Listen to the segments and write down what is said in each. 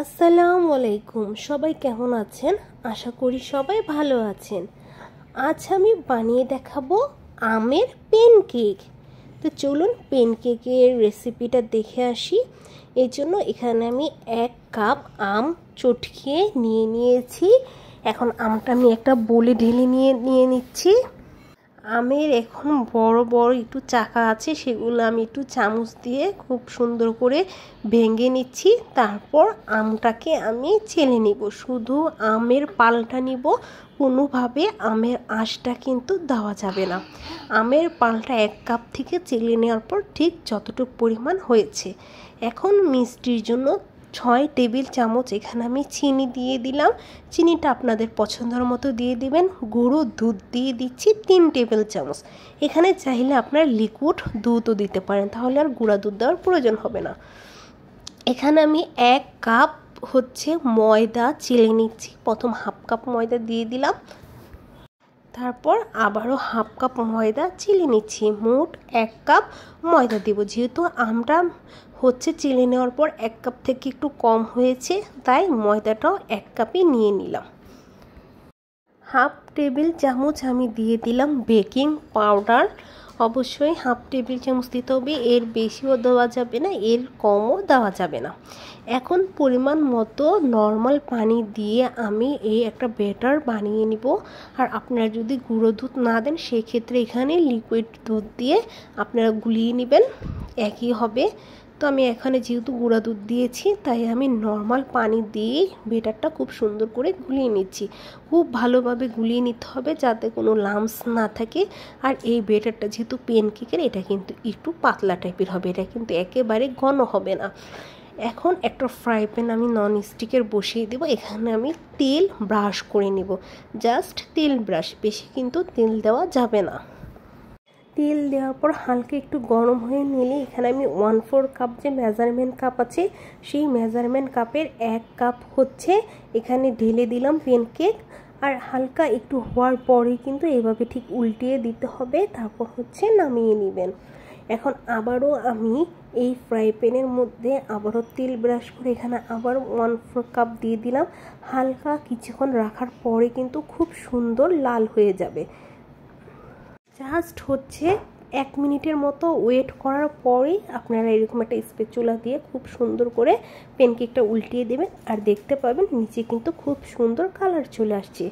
আসসালামু আলাইকুম। সবাই কেমন আছেন? আশা করি সবাই ভালো আছেন। আজ আমি বানিয়ে দেখাবো আমের প্যানকেক। তো চলুন প্যানকেকের রেসিপিটা দেখে আসি। এর জন্য এখানে আমি 1 কাপ আম চটকিয়ে নিয়েছি। এখন আমটা আমি একটা বোলে ঢেলে নিয়ে নিচ্ছি। আমের এখন বড় বড় একটু চাকা আছে, সেগুলো আমি একটু চামচ দিয়ে খুব সুন্দর করে ভেঙে নিচ্ছি। তারপর আমটাকে আমি ছেলে নিব, শুধু আমের পালটা নিব, কোনোভাবে আমের আঁশটা কিন্তু দেওয়া যাবে না। আমের পালটা 1 কাপ থেকে ছেলে নেওয়ার পর ঠিক যতটুকু পরিমাণ হয়েছে। এখন মিষ্টির জন্য 6 টেবিল চামচ এখানে আমি চিনি দিয়ে দিলাম। চিনিটা আপনাদের পছন্দের মতো দিয়ে দিবেন। গুঁড়ো দুধ দিয়ে দিচ্ছি 3 টেবিল চামচ। এখানে চাইলে আপনার লিকুইড দুধও দিতে পারেন, তাহলে আর গুঁড়া দুধ দেওয়ার প্রয়োজন হবে না। এখানে আমি 1 কাপ ময়দা চেলে নিচ্ছি। প্রথম হাফ কাপ ময়দা দিয়ে দিলাম, তারপর আবারও হাফ কাপ ময়দা চেলে নিচ্ছি। মোট 1 কাপ ময়দা দেব। যেহেতু আমরা চেলে নেওয়ার পর 1 কাপ থেকে একটু কম হয়েছে, তাই ময়দাটাও 1 কাপই নিয়ে নিলাম। হাফ টেবিল চামচ আমি দিয়ে দিলাম বেকিং পাউডার। অবশ্যই হাফ টেবিল চামচ দিতে হবে, এর বেশিও দেওয়া যাবে না, এর কমও দেওয়া যাবে না। এখন পরিমাণ মতো নর্মাল পানি দিয়ে আমি এই একটা ব্যাটার বানিয়ে নিব। আর আপনারা যদি গুঁড়ো দুধ না দেন, সেক্ষেত্রে এখানে লিকুইড দুধ দিয়ে আপনারা গুলিয়ে নেবেন, একই হবে। তো আমি এখানে যেহেতু গুঁড়া দুধ দিয়েছি, তাই আমি নর্মাল পানি দিয়ে ব্যাটারটা খুব সুন্দর করে গুলিয়ে নিচ্ছি। খুব ভালোভাবে গুলিয়ে নিতে হবে যাতে কোনো লাম্পস না থাকে। আর এই ব্যাটারটা যেহেতু প্যানকেকের, এটা কিন্তু একটু পাতলা টাইপের হবে, এটা কিন্তু একেবারে ঘন হবে না। এখন একটা ফ্রাই প্যান আমি নন স্টিকের বসিয়ে দেব। এখানে আমি তেল ব্রাশ করে নিব, জাস্ট তেল ব্রাশ, বেশি কিন্তু তেল দেওয়া যাবে না। তেল দেওয়ার পর হালকা একটু গরম হয়ে নিলে এখানে আমি 1/4 কাপ যে মেজারমেন্ট কাপ আছে, সেই মেজারমেন্ট কাপের 1 কাপ এখানে ঢেলে দিলাম প্যানকেক। আর হালকা একটু হওয়ার পরেই কিন্তু এভাবে ঠিক উল্টিয়ে দিতে হবে, তারপর নামিয়ে নেবেন। এখন আবারও আমি এই ফ্রাই প্যানের মধ্যে আবারও তেল ব্রাশ করে এখানে আবার 1/4 কাপ দিয়ে দিলাম। হালকা কিছুক্ষণ রাখার পরে কিন্তু খুব সুন্দর লাল হয়ে যাবে। জাস্ট 1 মিনিটের মতো ওয়েট করার পরেই আপনারা এরকম একটা স্প্যাচুলা দিয়ে খুব সুন্দর করে প্যানকেকটা উল্টিয়ে দেবেন, আর দেখতে পাবেন নিচে কিন্তু খুব সুন্দর কালার চলে আসছে।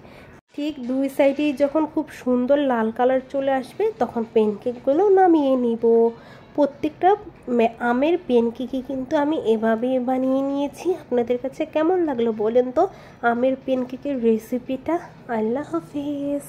ঠিক 2 সাইডেই যখন খুব সুন্দর লাল কালার চলে আসবে, তখন প্যানকেকগুলো নামিয়ে নিব। প্রত্যেকটা আমের প্যানকেকই কিন্তু আমি এভাবেই বানিয়ে নিয়েছি। আপনাদের কাছে কেমন লাগলো বলেন তো আমের প্যানকেকের রেসিপিটা। আল্লাহ হাফেজ।